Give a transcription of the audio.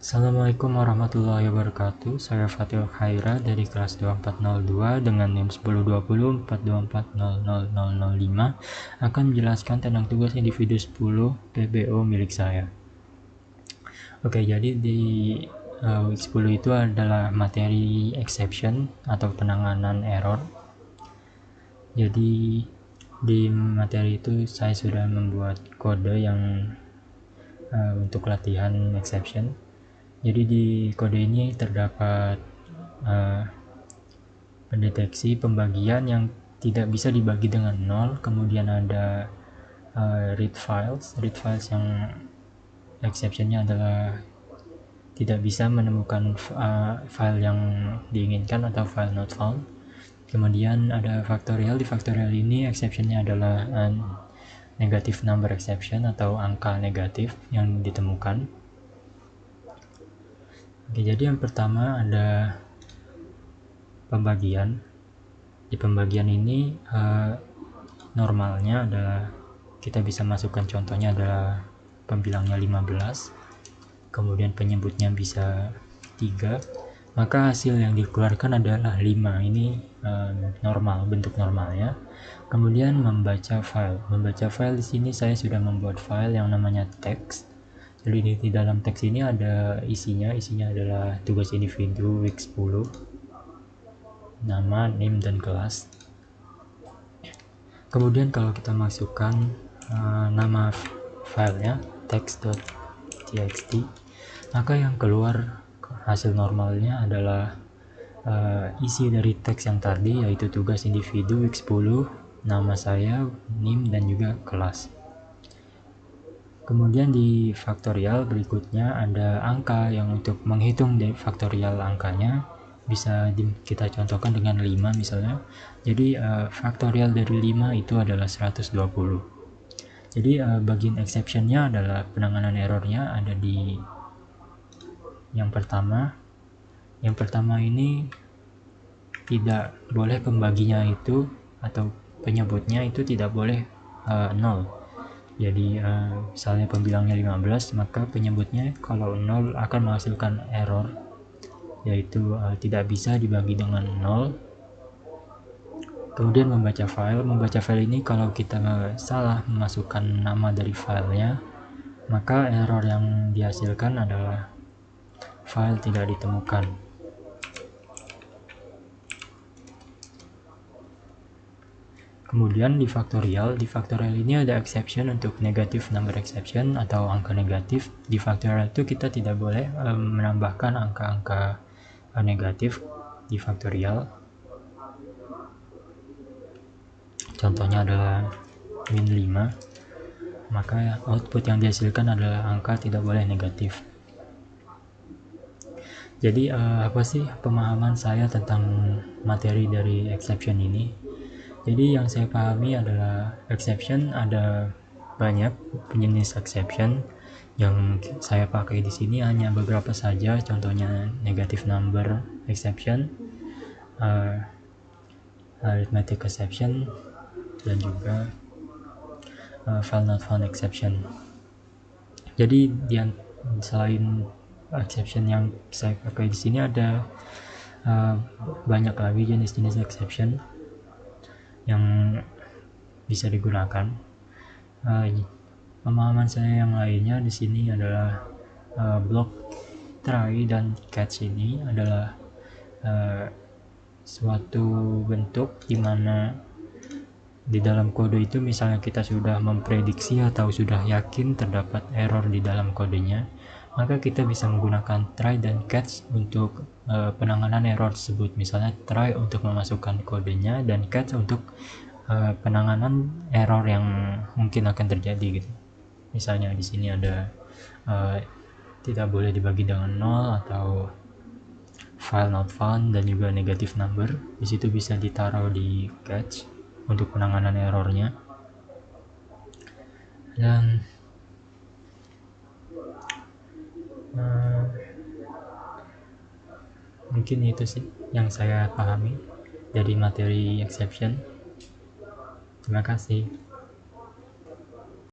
Assalamualaikum warahmatullahi wabarakatuh. Saya Fatil Khaira dari kelas 2402 dengan NIM 102042400005 akan menjelaskan tentang tugas individu 10 PBO milik saya. Oke, jadi di week 10 itu adalah materi exception atau penanganan error. Jadi di materi itu saya sudah membuat kode yang untuk latihan exception. Jadi di kode ini terdapat pendeteksi pembagian yang tidak bisa dibagi dengan 0, kemudian ada read files yang exceptionnya adalah tidak bisa menemukan file yang diinginkan atau file not found. Kemudian ada factorial. Di factorial ini exceptionnya adalah negative number exception atau angka negatif yang ditemukan. Oke, jadi yang pertama ada pembagian. Di pembagian ini normalnya adalah kita bisa masukkan contohnya adalah pembilangnya 15, kemudian penyebutnya bisa 3, maka hasil yang dikeluarkan adalah 5. Ini normal, bentuk normalnya. Kemudian membaca file di sini saya sudah membuat file yang namanya text. Jadi di dalam teks ini ada isinya adalah tugas individu week 10, nama, name, dan kelas. Kemudian kalau kita masukkan nama filenya text.txt, maka yang keluar hasil normalnya adalah isi dari teks yang tadi, yaitu tugas individu week 10, nama saya, name, dan juga kelas. Kemudian di faktorial berikutnya ada angka yang untuk menghitung dari faktorial angkanya bisa kita contohkan dengan 5 misalnya. Jadi faktorial dari 5 itu adalah 120. Jadi bagian exceptionnya adalah penanganan errornya ada di yang pertama. Yang pertama ini tidak boleh pembaginya itu atau penyebutnya itu tidak boleh 0. Jadi misalnya pembilangnya 15, maka penyebutnya kalau 0 akan menghasilkan error, yaitu tidak bisa dibagi dengan 0. Kemudian membaca file ini kalau kita salah memasukkan nama dari filenya, maka error yang dihasilkan adalah file tidak ditemukan. Kemudian di faktorial ini ada exception untuk negative number exception atau angka negatif. Di faktorial itu kita tidak boleh menambahkan angka-angka negatif di faktorial. Contohnya adalah min 5, maka output yang dihasilkan adalah angka tidak boleh negatif. Jadi apa sih pemahaman saya tentang materi dari exception ini? Jadi yang saya pahami adalah exception ada banyak jenis exception. Yang saya pakai di sini hanya beberapa saja, contohnya negative number exception, arithmetic exception, dan juga file not found exception. Jadi selain exception yang saya pakai di sini ada banyak lagi jenis-jenis exception yang bisa digunakan. Pemahaman saya yang lainnya di sini adalah block try dan catch ini adalah suatu bentuk di mana di dalam kode itu misalnya kita sudah memprediksi atau sudah yakin terdapat error di dalam kodenya, maka kita bisa menggunakan try dan catch untuk penanganan error tersebut. Misalnya try untuk memasukkan kodenya dan catch untuk penanganan error yang mungkin akan terjadi gitu. Misalnya di sini ada tidak boleh dibagi dengan 0 atau file not found dan juga negative number. Di situ bisa ditaruh di catch untuk penanganan errornya. Dan mungkin itu sih yang saya pahami dari materi exception. Terima kasih.